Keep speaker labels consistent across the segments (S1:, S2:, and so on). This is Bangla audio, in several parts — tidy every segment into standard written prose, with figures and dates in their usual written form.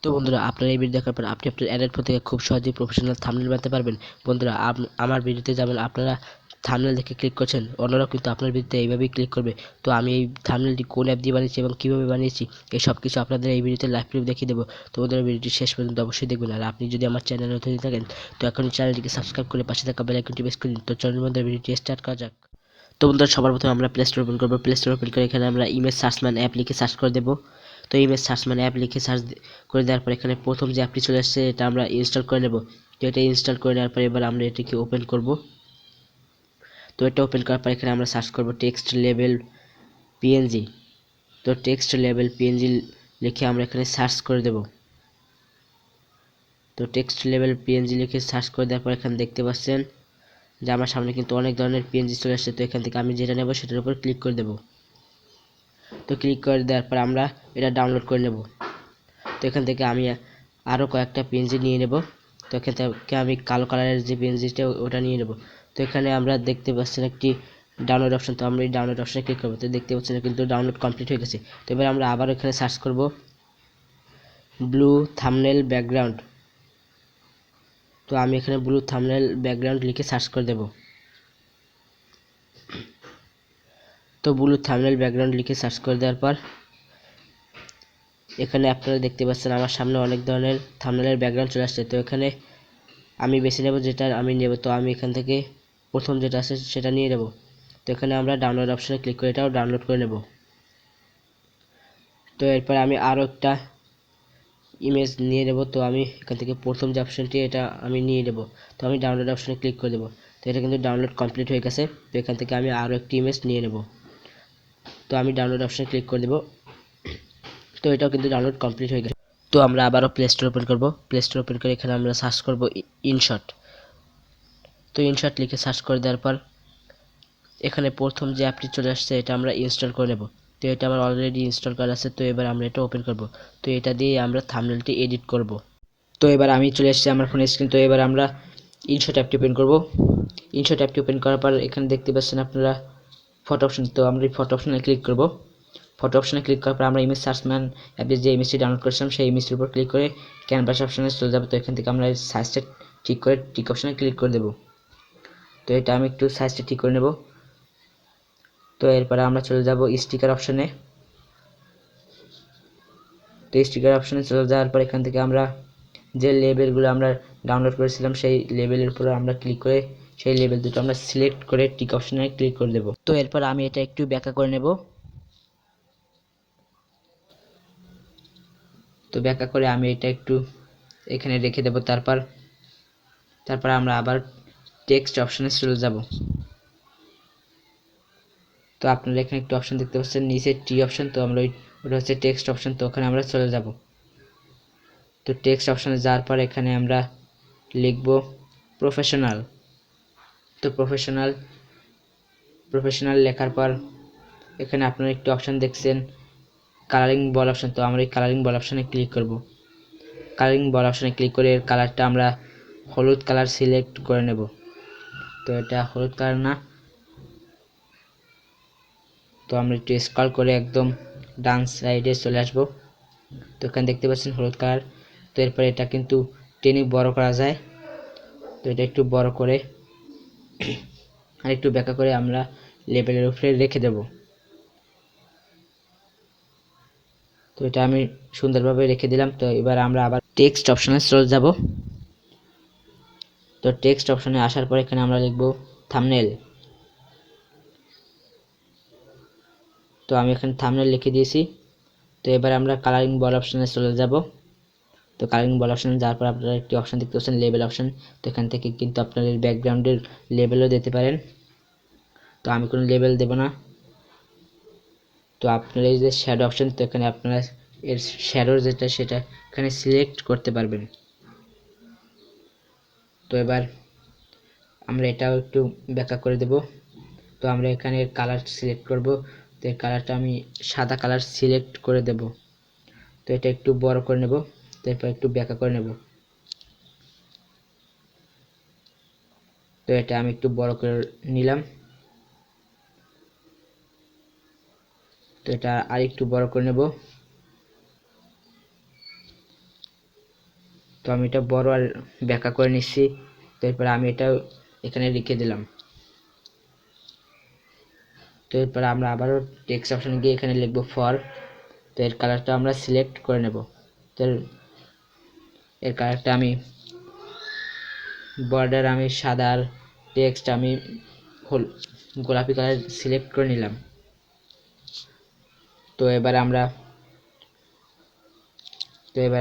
S1: তো বন্ধুরা, আপনারা এই ভিডিও দেখার পর আপনি আপনার অ্যাডের ফোন থেকে খুব সহজেই প্রফেশনাল থাম্বনেল বানাতে পারবেন। বন্ধুরা, আমার ভিডিওতে যেমন আপনারা থাম্বনেল দেখে ক্লিক করছেন, অন্যরাও কিন্তু আপনার ভিডিওতে এইভাবেই ক্লিক করবে। তো আমি এই থাম্বনেলটি কোন অ্যাপ দিয়ে বানিয়েছি এবং কীভাবে বানিয়েছি এই সব কিছু আপনাদের এই ভিডিওতে লাইভ প্রুফ দেখিয়ে দেবো। তো বন্ধুরা, ভিডিওটি শেষ পর্যন্ত অবশ্যই দেখবেন। আর আপনি যদি আমার চ্যানেলে নতুন হয়ে থাকেন তো এখনই চ্যানেলটিকে সাবস্ক্রাইব করে পাশে থাকা বেল আইকনটি প্রেস করে দিন। তো চলুন বন্ধুরা, ভিডিওটি স্টার্ট করা যাক। তো বন্ধুরা, সবার প্রথমে আমরা প্লে স্টোর ওপেন করবো। প্লে স্টোর ওপেন করে এখানে আমরা ইমেজ সার্চম্যান অ্যাপ লিখে সার্চ করে দেবো। তো ইমেজ সার্চম্যান অ্যাপ লিখে সার্চ করে দেওয়ার পর এখানে প্রথম যে অ্যাপটি চলে আসছে এটা আমরা ইনস্টল করে নেব। তো এটা ইনস্টল করে নেওয়ার পর এবার আমরা এটিকে ওপেন করব। তো এটা ওপেন করার পর এখানে আমরা সার্চ করব টেক্সট লেভেল পিএনজি। তো টেক্সট লেভেল পিএনজি লিখে আমরা এখানে সার্চ করে দেব। তো টেক্সট লেভেল পিএনজি লিখে সার্চ করে দেওয়ার পর এখানে দেখতে পাচ্ছেন যে আমার সামনে কিন্তু অনেক ধরনের পিএনজি চলে আসছে। তো এখান থেকে আমি যেটা নেব সেটার উপর ক্লিক করে দেব। তো ক্লিক করে দেওয়ার পর আমরা এটা ডাউনলোড করে নেব। তো এখান থেকে আমি আরও কয়েকটা পিএনজি নিয়ে নেব। তো এখান থেকে আমি কালো কালারের যে পিএনজিটা ওটা নিয়ে নেব। তো এখানে আমরা দেখতে পাচ্ছেন একটি ডাউনলোড অপশন। তো আমরা এই ডাউনলোড অপশনে ক্লিক করব। তো দেখতে পাচ্ছেন কিন্তু ডাউনলোড কমপ্লিট হয়ে গেছে। তো এবার আমরা আবার এখানে সার্চ করব ব্লু থাম্বনেল ব্যাকগ্রাউন্ড। তো আমি এখানে ব্লু থাম্বনেল ব্যাকগ্রাউন্ড লিখে সার্চ করে দেব। তো ব্লু থাম্বনেল ব্যাকগ্রাউন্ড লিখে সার্চ করে দেওয়ার পর এখানে আপনারা দেখতে পাচ্ছেন আমার সামনে অনেক ধরনের থাম্বনেলের ব্যাকগ্রাউন্ড চলে আসছে। তো এখানে আমি বেছে নেব যেটা আমি নেব। তো আমি এখান থেকে প্রথম যেটা আছে সেটা নিয়ে নেব। তো এখানে আমরা ডাউনলোড অপশনে ক্লিক করে এটাও ডাউনলোড করে নেব। তো এরপর আমি আরও একটা ইমেজ নিয়ে নেব। তো আমি এখান থেকে প্রথম যে অপশনটি এটা আমি নিয়ে নেব। তো আমি ডাউনলোড অপশনে ক্লিক করে দেব। তো এটা কিন্তু ডাউনলোড কমপ্লিট হয়ে গেছে। তো এখান থেকে আমি আরও একটি ইমেজ নিয়ে নেব। তো আমি ডাউনলোড অপশনে ক্লিক করে দেব। তো এটাও কিন্তু ডাউনলোড কমপ্লিট হয়ে গেছে। তো আমরা আবারও প্লে স্টোর ওপেন করব। প্লে স্টোর ওপেন করে এখানে আমরা সার্চ করব ইনশট। তো ইনশট লিখে সার্চ করে দেওয়ার পর এখানে প্রথম যে অ্যাপটি চলে আসছে এটা আমরা ইনস্টল করে নেব। তো এটা আমার অলরেডি ইনস্টল করা আছে। তো এবার আমরা এটা ওপেন করব। তো এটা দিয়ে আমরা থাম্বনেলটি এডিট করব। তো এবার আমি চলে এসেছি আমার ফোনের স্ক্রিন। তো এবার আমরা ইনশট অ্যাপটি ওপেন করব। ইনশট অ্যাপটি ওপেন করার পর এখানে দেখতে পাচ্ছেন আপনারা ফটো অপশন। তো আমরা এই ফটো অপশনে ক্লিক করব। ফটো অপশনে ক্লিক করার পর আমরা ইমেজ সার্চম্যান অ্যাপে যে ইমেজটি ডাউনলোড করেছিলাম সেই ইমেজটির উপর ক্লিক করে ক্যানভাস অপশনে চলে যাব। তো এখান থেকে আমরা সাইজটা ঠিক করে টিক অপশনে ক্লিক করে দেব। তো এটা আমি একটু সাইজটা ঠিক করে নেব। তো এরপরে আমরা চলে যাব স্টিকার অপশনে। তো স্টিকার অপশনে চলে যাওয়ার পর এখান থেকে আমরা যে লেবেলগুলো আমরা ডাউনলোড করেছিলাম সেই লেবেলের উপরে আমরা ক্লিক করে সেই লেবেল দুটো আমরা সিলেক্ট করে টিক অপশনে ক্লিক করে দেব। তো এরপর আমি এটা একটু ব্যাখ্যা করে নেব। তো ব্যাখ্যা করে আমি এটা একটু এখানে রেখে দেব। তারপর আমরা আবার টেক্সট অপশনে চলে যাব। তো আপনারা এখানে একটু অপশন দেখতে পাচ্ছেন নিচে টি অপশন। তো আমরা ওটা হচ্ছে টেক্সট অপশন। তো ওখানে আমরা চলে যাব। তো টেক্সট অপশনে যাওয়ার পর এখানে আমরা লিখব প্রফেশনাল। তো প্রফেশনাল লেখার পর এখানে আপনারা একটি অপশন দেখছেন কালারিং বল অপশন। তো আমরা এই কালারিং বল অপশনে ক্লিক করব। কালারিং বল অপশনে ক্লিক করে এর কালারটা আমরা হলুদ কালার সিলেক্ট করে নেব। তো এটা হলুদ কালার না। তো আমরা একটু স্ক্রল করে একদম ডান সাইডে চলে আসব। তো এখানে দেখতে পাচ্ছেন হলুদ কালার। তো এরপর এটা কিন্তু টেনে বড় করা যায়। তো এটা একটু বড় করে আর একটু ব্যাখ্যা করে আমরা লেবেলের উপরে রেখে দেব। তো এটা আমি সুন্দরভাবে রেখে দিলাম। তো এবার আমরা আবার টেক্সট অপশনে চলে যাব। তো টেক্সট অপশনে আসার পর এখানে আমরা লিখব থাম্বনেল। তো আমি এখানে থাম্বনেল লিখে দিয়েছি। তো এবার আমরা কালারিং বল অপশনে চলে যাব। তো কালারিং বল অপশনে যাওয়ার পর আপনারা একটি অপশন দেখতে পাচ্ছেন লেবেল অপশন। তো এখান থেকে কিন্তু আপনাদের ব্যাকগ্রাউন্ডের লেবেলও দিতে পারেন। তো আমি কোনো লেবেল দেব না। তো আপনারা এই যে শ্যাডো অপশন, তো এখানে আপনারা এর শ্যাডোর যেটা সেটা এখানে সিলেক্ট করতে পারবেন। তো এবার আমরা এটাও একটু ব্যাখ্যা করে দেব। তো আমরা এখানে কালার সিলেক্ট করব। তো এর কালারটা আমি সাদা কালার সিলেক্ট করে দেব। তো এটা একটু বড় করে নেব। তারপর একটু ব্যাখ্যা করে নেব। তো এটা আমি একটু বড় করে নিলাম। তো এটা আর একটু বড় করে নেব।
S2: তো আমি এটা বড় আর ব্যাখ্যা করে নিচ্ছি। তো এরপর আমি এটা এখানে লিখে দিলাম। তো এরপর আমরা আবারও টেক্সট অপশনে গিয়ে এখানে লিখব ফর। তো এর কালারটা আমরা সিলেক্ট করে নেব। তো এর কালারটা আমি বর্ডার আমি সাদা আর টেক্সট আমি গোলাপি কালার সিলেক্ট করে নিলাম। তো এবার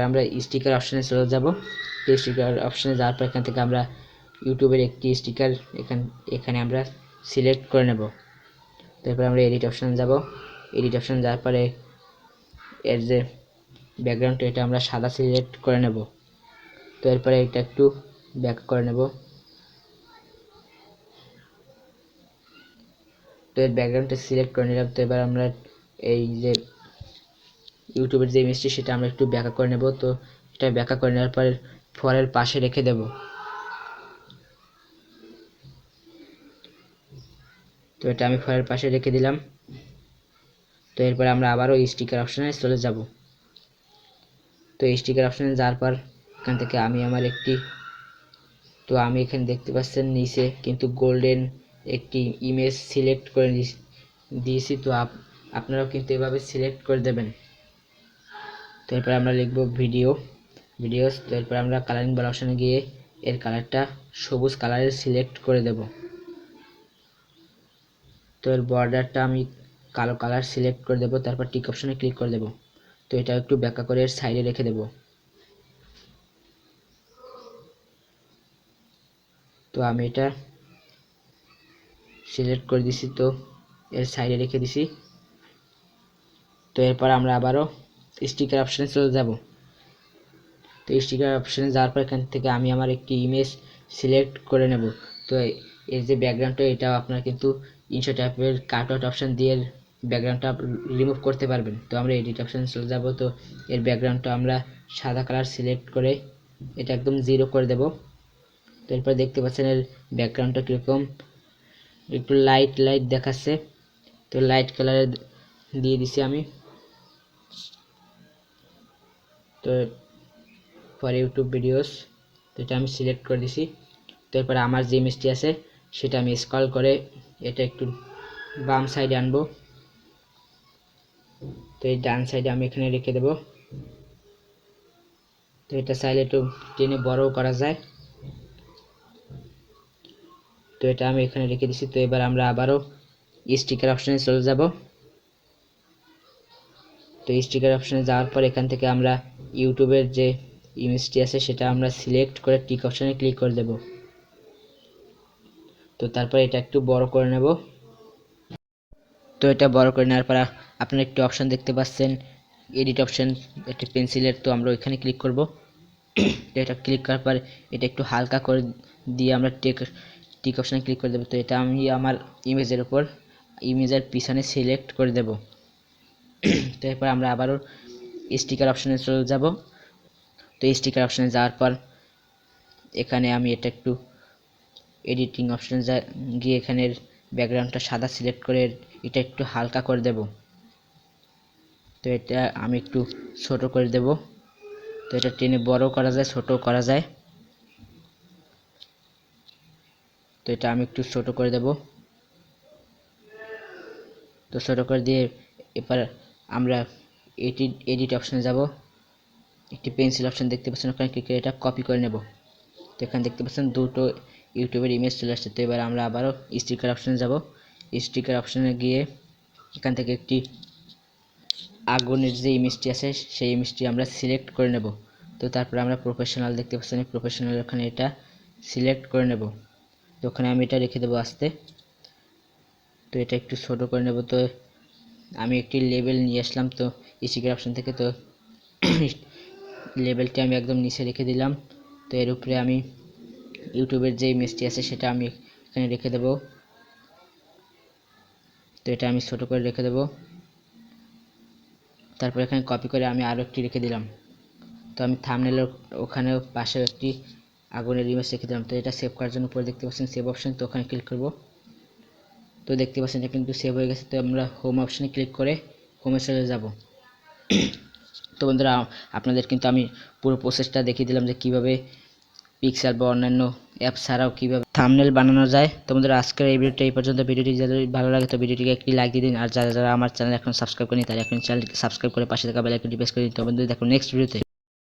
S2: আমরা স্টিকার অপশনে চলে যাব। স্টিকার অপশনে যাওয়ার পর এখান থেকে আমরা ইউটিউবের একটি স্টিকার এখানে আমরা সিলেক্ট করে নেব। তারপর আমরা এডিট অপশনে যাব। এডিট অপশনে যাওয়ার পরে এর যে ব্যাকগ্রাউন্ড এটা আমরা সাদা সিলেক্ট করে নেব। তো এরপরে এটা একটু ব্যাক করে নেব। তো এর ব্যাকগ্রাউন্ডটা সিলেক্ট করে নিলাম। তো এবার আমরা এই যে ইউটিউবের যে ইমেজটি সেটা আমরা একটু ব্যাখ্যা করে নেব। তো এটা ব্যাখ্যা করে নেওয়ার পর ফরের পাশে রেখে দেব। তো এটা আমি ফরের পাশে রেখে দিলাম। তো এরপর আমরা আবারও স্টিকার অপশনে চলে যাব। তো স্টিকার অপশনে যাওয়ার পর এখান থেকে আমি আমার একটি তো আমি এখানে দেখতে পাচ্ছেন নিচে কিন্তু গোল্ডেন একটি ইমেজ সিলেক্ট করে দিয়েছি। তো আপনারাও কিন্তু এভাবে সিলেক্ট করে দেবেন। তো এরপর আমরা লিখব ভিডিওস। তো এরপর আমরা কালারিং বার অপশনে গিয়ে এর কালারটা সবুজ কালারের সিলেক্ট করে দেব। তো এর বর্ডারটা আমি কালো কালার সিলেক্ট করে দেব। তারপর টিক অপশনে ক্লিক করে দেব। তো এটা একটু ব্যাখ্যা করে এর সাইডে রেখে দেব। তো আমি এটা সিলেক্ট করে দিছি। তো এর সাইডে রেখে দিছি। তো এরপর আমরা আবারও স্টিকার অপশনে চলে যাব। তো স্টিকার অপশনে যাওয়ার পর এখান থেকে আমি আমার একটি ইমেজ সিলেক্ট করে নেব। তো এর যে ব্যাকগ্রাউন্ডটা এটাও আপনারা কিন্তু ইনশট অ্যাপের কাট আউট অপশন দিয়ে ব্যাকগ্রাউন্ডটা রিমুভ করতে পারবেন। তো আমরা এডিট অপশনে চলে যাব। তো এর ব্যাকগ্রাউন্ডটা আমরা সাদা কালার সিলেক্ট করে এটা একদম জিরো করে দেব। তো এরপর দেখতে পাচ্ছেন এর ব্যাকগ্রাউন্ডটা কীরকম একটু লাইট লাইট দেখাচ্ছে। তো লাইট কালারে দিয়ে দিছি আমি। তো ফর ইউটিউব ভিডিওস তো এটা আমি সিলেক্ট করে দিছি। তো এরপরে আমার যে ইমেজটি আছে সেটা আমি স্ক্রল করে এটা একটু বাম সাইডে আনবো। তো এই ডান সাইডে আমি এখানে রেখে দেব। তো এটা চাইলে একটু টেনে বড়ও করা যায়। তো এটা আমি এখানে রেখে দিছি। তো এবার আমরা আবারও স্টিকার অপশনে চলে যাব। তো স্টিকার অপশনে যাওয়ার পর এখান থেকে আমরা ইউটিউবের যে ইমেজটি আছে সেটা আমরা সিলেক্ট করে টিক অপশনে ক্লিক করে দেব। তো তারপর এটা একটু বড় করে নেব। তো এটা বড় করে নেওয়ার পর আপনারা একটি অপশন দেখতে পাচ্ছেন এডিট অপশন একটা পেন্সিলের। তো আমরা ওইখানে ক্লিক করব। তো এটা ক্লিক করার পর এটা একটু হালকা করে দিয়ে আমরা টিক অপশনে ক্লিক করে দেব। তো এটা আমি আমার ইমেজের উপর ইমেজের পিছনে সিলেক্ট করে দেব। তো এরপর আমরা আবারও স্টিকার অপশনে চলে যাব। তো স্টিকার অপশনে যাওয়ার পর এখানে আমি এটা একটু এডিটিং অপশনে গিয়ে এখানের ব্যাকগ্রাউন্ডটা সাদা সিলেক্ট করে এটা একটু হালকা করে দেব। তো এটা আমি একটু ছোট করে দেব। তো এটা টেনে বড় করা যায় ছোট করা যায়। তো এটা আমি একটু ছোট করে দেব। তো ছোট করে দিয়ে এবার আমরা এডিট অপশনে যাব। একটি পেন্সিল অপশন দেখতে পাচ্ছেন ওখানে ক্লিক করে এটা কপি করে নেব। তো এখানে দেখতে পাচ্ছেন দুটো ইউটিউবের ইমেজ চলে আসছে। তো এবার আমরা আবারও স্টিকার অপশনে যাব। স্টিকার অপশনে গিয়ে এখান থেকে একটি আগুনের যে ইমেজটি আছে সেই ইমেজটি আমরা সিলেক্ট করে নেব। তো তারপর আমরা প্রফেশনাল দেখতে পাচ্ছেন প্রফেশনাল ওখানে এটা সিলেক্ট করে নেব। তো ওখানে আমি এটা রেখে দেবো আস্তে। তো এটা একটু ছোট করে নেব। তো আমি একটি লেবেল নিয়ে আসলাম তো স্টিকার অপশন থেকে। তো লেবেলটি আমি একদম নিচে রেখে দিলাম। তো এর উপরে আমি ইউটিউবের যে ইমেজটি আছে সেটা আমি এখানে রেখে দেব। তো এটা আমি ছোট করে রেখে দেব। তারপর এখানে কপি করে আমি আরও একটি রেখে দিলাম। তো আমি থাম্বনেলের ওখানেও পাশে একটি আগুনের ইমেজ রেখে দিলাম। তো এটা সেভ করার জন্য উপরে দেখতে পাচ্ছেন সেভ অপশন। তো ওখানে ক্লিক করব। তো দেখতে পাচ্ছেন এটা কিন্তু সেভ হয়ে গেছে। তো আমরা হোম অপশনে ক্লিক করে হোমে চলে যাব। তো বন্ধুরা আপনাদের কিন্তু আমি পুরো প্রসেসটা দেখিয়ে দিলাম যে কিভাবে পিক্সেল বা অন্যান্য অ্যাপ ছাড়াও কিভাবে থাম্বনেল বানানো যায়। তো বন্ধুরা আজকের এই ভিডিওটা এই পর্যন্ত। ভিডিওটি যদি ভালো লাগে তো ভিডিওটিকে একটি লাইক দিয়ে দিন, আর যারা যারা আমার চ্যানেল এখন সাবস্ক্রাইব করেনি তারা এখন চ্যানেলটিকে সাবস্ক্রাইব করে পাশে থাকা বেল আইকনটি প্রেস করে দিন। তো বন্ধুরা দেখো নেক্সট ভিডিওতে।